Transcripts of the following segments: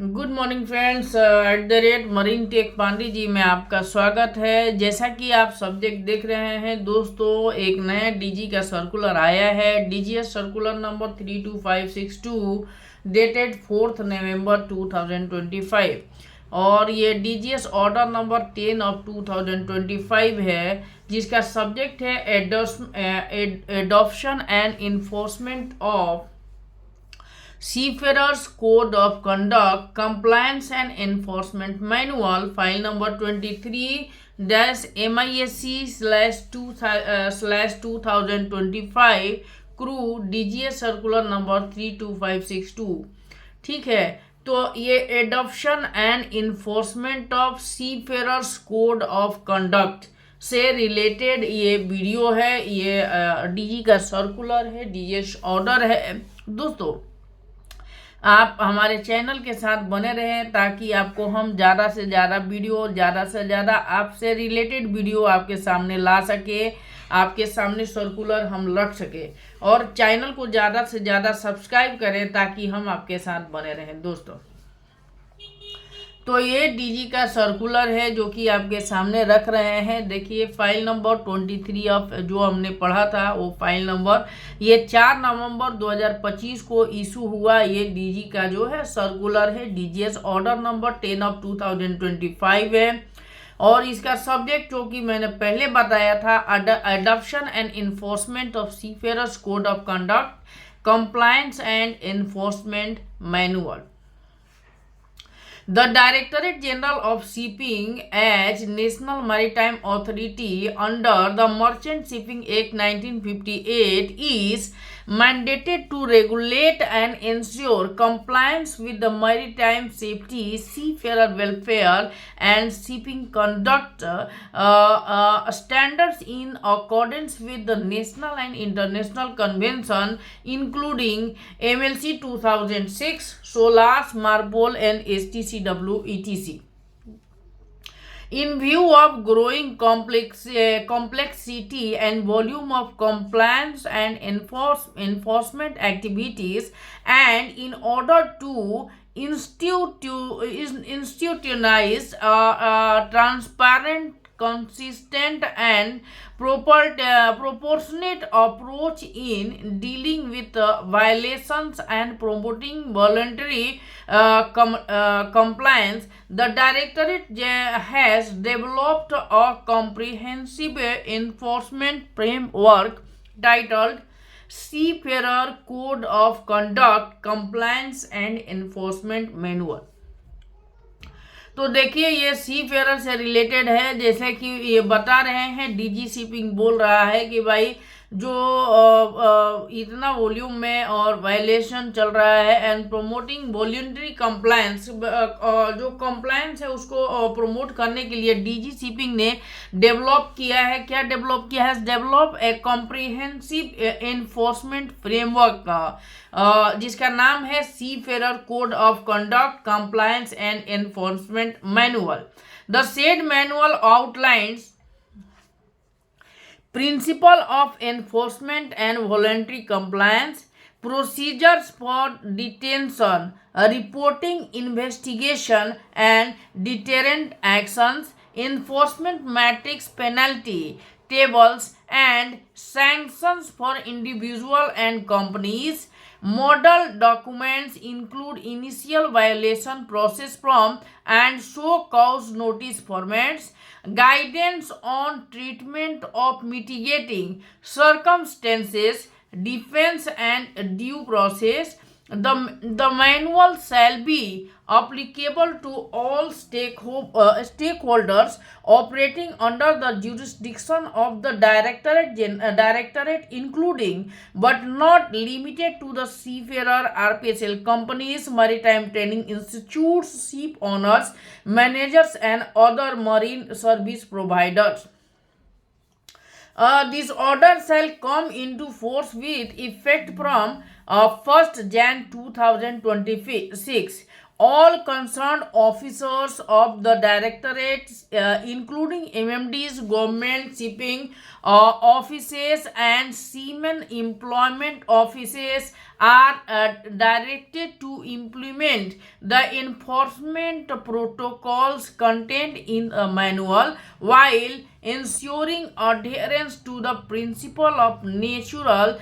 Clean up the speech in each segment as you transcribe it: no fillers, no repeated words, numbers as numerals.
Good morning friends, at the rate marine tech Pandey ji में आपका स्वागत है। जैसा कि आप सब्जेक्ट देख रहे हैं दोस्तों, एक नया डीजी का सर्कुलर आया है। डीजीएस सर्कुलर नंबर 32562 डेटेड 4 नवंबर 2025 और ये डीजीएस ऑर्डर नंबर 10 ऑफ 2025 है, जिसका सब्जेक्ट है adoption and enforcement of Seafarers Code of Conduct Compliance and Enforcement Manual, file number 23-MISC/2025 crew DGS circular number 32562। ठीक है, तो ये adoption and enforcement of seafarers code of conduct से related ये video है। ये डीजी का सर्कुलर है, डीजीएस ऑर्डर है। दोस्तों, आप हमारे चैनल के साथ बने रहें ताकि आपको हम ज़्यादा से ज़्यादा वीडियो, ज़्यादा से ज़्यादा आपसे रिलेटेड वीडियो आपके सामने ला सके, आपके सामने सर्कुलर हम रख सके। और चैनल को ज़्यादा से ज़्यादा सब्सक्राइब करें ताकि हम आपके साथ बने रहें। दोस्तों, तो ये डीजी का सर्कुलर है जो कि आपके सामने रख रहे हैं। देखिए, फाइल नंबर 23 ऑफ जो हमने पढ़ा था वो फाइल नंबर, ये 4 नवंबर 2025 को इशू हुआ। ये डीजी का जो है सर्कुलर है, डीजीएस ऑर्डर नंबर 10 ऑफ 2025 है। और इसका सब्जेक्ट जो कि मैंने पहले बताया था, adoption and enforcement of seafarers code of conduct, compliance and enforcement manual. The Directorate General of Shipping as National Maritime Authority under the Merchant Shipping Act 1958 is mandated to regulate and ensure compliance with the maritime safety, seafarer welfare and shipping conduct standards in accordance with the national and international convention including MLC 2006, SOLAS, MARPOL and STCW etc. In view of growing complexity and volume of compliance and enforcement activities, and in order to institutionalize transparent, consistent and proportionate approach in dealing with violations and promoting voluntary compliance, the Directorate has developed a comprehensive enforcement framework titled Seafarer Code of Conduct, Compliance and Enforcement Manual। तो देखिए, ये सी fair से related है। जैसे कि ये बता रहे हैं, डीजी शिपिंग बोल रहा है कि भाई जो इतना वॉल्यूम में और वायलेशन चल रहा है एंड प्रोमोटिंग वॉलंटरी कंप्लायंस, जो कंप्लायंस है उसको प्रमोट करने के लिए डीजी शिपिंग ने डेवलप किया है। क्या डेवलप किया है? Develop a comprehensive enforcement framework का, जिसका नाम है seafarer code of conduct, compliance and enforcement manual. The said manual outlines principle of enforcement and voluntary compliance, procedures for detention, reporting, investigation and deterrent actions, enforcement matrix, penalty tables and sanctions for individual and companies. Model documents include initial violation process form and show cause notice formats, guidance on treatment of mitigating circumstances, defense and due process. The manual shall be applicable to all stakeholders operating under the jurisdiction of the Directorate, including but not limited to the seafarer, RPSL companies, maritime training institutes, ship owners, managers and other marine service providers. This order shall come into force with effect from 1st Jan 2026. all concerned officers of the directorate, including MMDs, government shipping offices, and seamen employment offices, are directed to implement the enforcement protocols contained in the manual while ensuring adherence to the principle of natural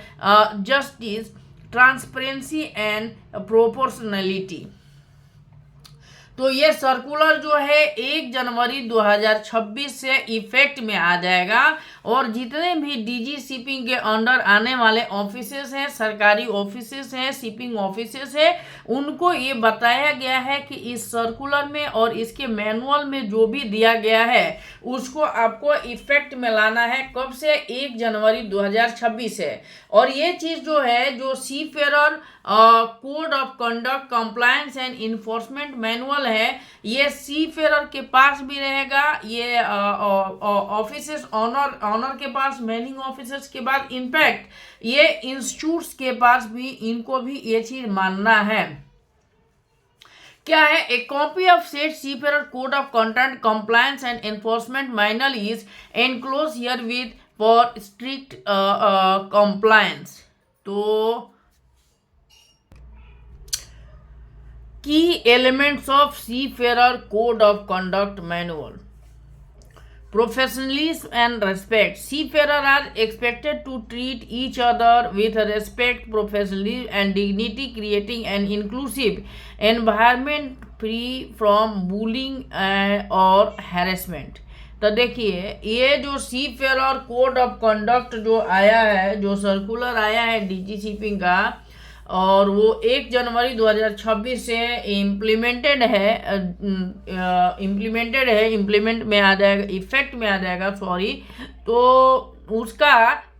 justice, transparency, and proportionality. तो ये circular जो है 1 जनवरी 2026 से effect में आ जाएगा और जितने भी डीजी शिपिंग के अंडर आने वाले ऑफिसेस हैं, सरकारी ऑफिसेस हैं, शिपिंग ऑफिसेस हैं, उनको ये बताया गया है कि इस सर्कुलर में और इसके मैनुअल में जो भी दिया गया है उसको आपको इफेक्ट में लाना है। कब से? 1 जनवरी 2026 है। और ये चीज़ जो है, जो seafarer code of conduct compliance and enforcement manual है, ये सीफेरर के पास भी रहेगा, ये ऑफिसर्स ऑनर के पास, मैनिंग ऑफिसर्स के बाद, इनफैक्ट ये इंस्टीट्यूट्स के पास भी, इनको भी ये चीज मानना है। क्या है? ए copy of set seafarer code of conduct compliance and enforcement manual is enclose here with for strict compliance. तो key elements of Seafarer Code of Conduct Manual. Professionalism and respect. Seafarers are expected to treat each other with respect, professionalism, and dignity, creating an inclusive environment free from bullying or harassment. तो देखिए, ये जो seafarer code of conduct जो आया है, जो circular आया है डीजी शिपिंग का, और वो 1 जनवरी 2026 से इम्प्लीमेंट में आ जाएगा, इफेक्ट में आ जाएगा, सॉरी। तो उसका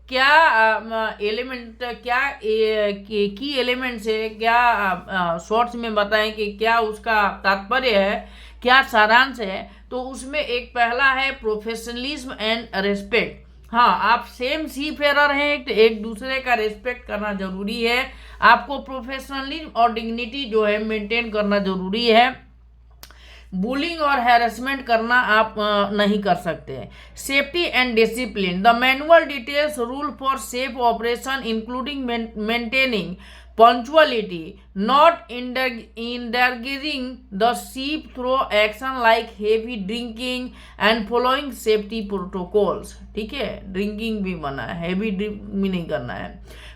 क्या एलिमेंट, क्या की एलिमेंट्स है, क्या शॉर्ट्स में बताएं कि क्या उसका तात्पर्य है, क्या सारांश है। तो उसमें एक पहला है प्रोफेशनलिज्म एंड रेस्पेक्ट। हाँ, आप सेम सीफेरर हैं तो एक दूसरे का रेस्पेक्ट करना जरूरी है, आपको प्रोफेशनलिज्म और डिग्निटी जो है मेंटेन करना जरूरी है। बुलिंग और हैरेसमेंट करना आप नहीं कर सकते। Safety and discipline. The manual details rule for safe operation including maintaining punctuality, not endangering the ship through action like heavy drinking and following safety protocols। ठीक है, ड्रिंकिंग भी मना है, हेवी ड्रिंक भी नहीं करना है।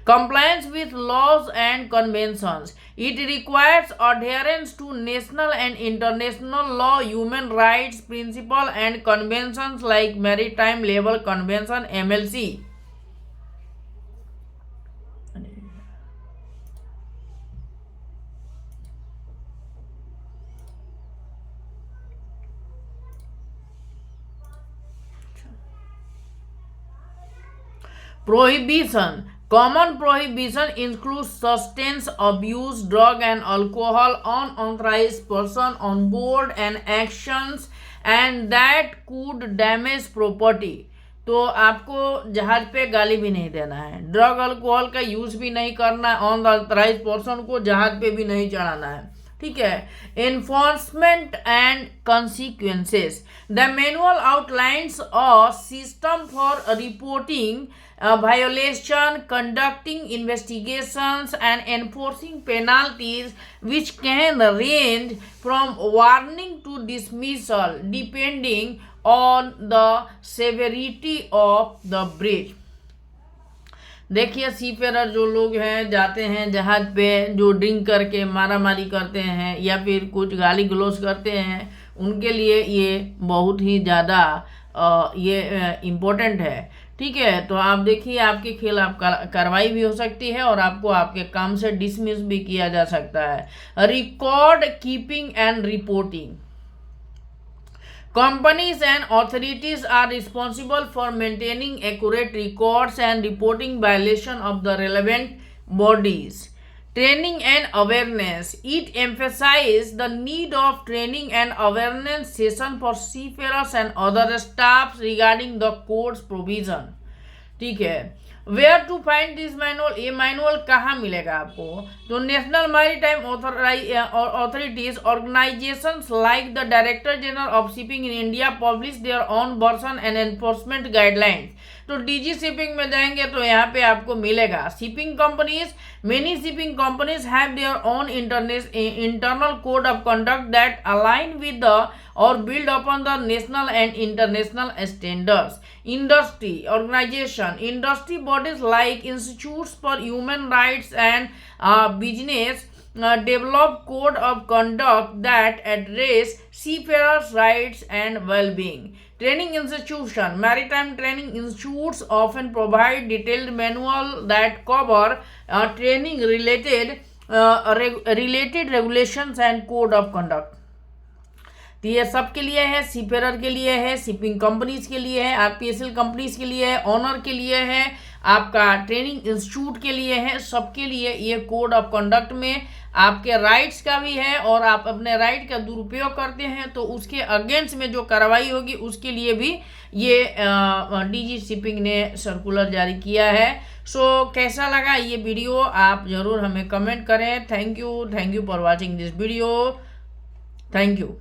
Compliance with laws and conventions. It requires adherence to national and international law, human rights principles, and conventions like Maritime Labour Convention (MLC). Prohibition. Common prohibition includes substance abuse, drug and alcohol, unauthorized person on board, and actions and that could damage property। तो आपको जहाज पे गाली भी नहीं देना है, drug alcohol का यूज भी नहीं करना, अनऑथराइज्ड पर्सन को जहाज पे भी नहीं चढ़ाना है। ठीक है। Enforcement and consequences. The manual outlines a system for reporting violation, conducting investigations, and enforcing penalties, which can range from warning to dismissal depending on the severity of the breach। देखिए, सीफेरर जो लोग हैं, जाते हैं जहाज पे, जो drink करके मारामारी करते हैं या फिर कुछ गाली गलौज करते हैं, उनके लिए ये बहुत ही ज़्यादा ये इम्पोर्टेंट है। ठीक है। तो आप देखिए, आपके खिलाफ कार्रवाई भी हो सकती है और आपको आपके काम से डिसमिस भी किया जा सकता है। Record keeping and reporting. Companies and authorities are responsible for maintaining accurate records and reporting violation of the relevant bodies. Training and awareness. It emphasizes the need of training and awareness session for seafarers and other staffs regarding the code's provision। ठीक है। Where to find this manual, ये manual कहाँ मिलेगा आपको? तो national maritime authorities organisations like the director general of shipping in India publish their own version and enforcement guidelines. तो DG shipping में जाएंगे तो यहाँ पे आपको मिलेगा shipping companies, many shipping companies have their own internal code of conduct that align with the और build upon the national and international standards. Industry organization, industry bodies like institutes for human rights and business develop code of conduct that address seafarers' rights and well-being. Training institution, maritime training institutes often provide detailed manual that cover training related regulations and code of conduct. तो ये सब के लिए है, seafarer के लिए है, shipping companies के लिए है, आरपीएसएल कंपनीज के लिए है, ऑनर के लिए है, आपका ट्रेनिंग इंस्टीट्यूट के लिए है, सबके लिए ये कोड ऑफ कंडक्ट में आपके राइट्स का भी है। और आप अपने राइट का दुरुपयोग करते हैं तो उसके अगेंस्ट में जो कार्रवाई होगी उसके लिए भी ये डीजी शिपिंग ने सर्कुलर जारी किया है। सो कैसा लगा ये वीडियो आप ज़रूर हमें कमेंट करें। Thank you for watching this video. Thank you.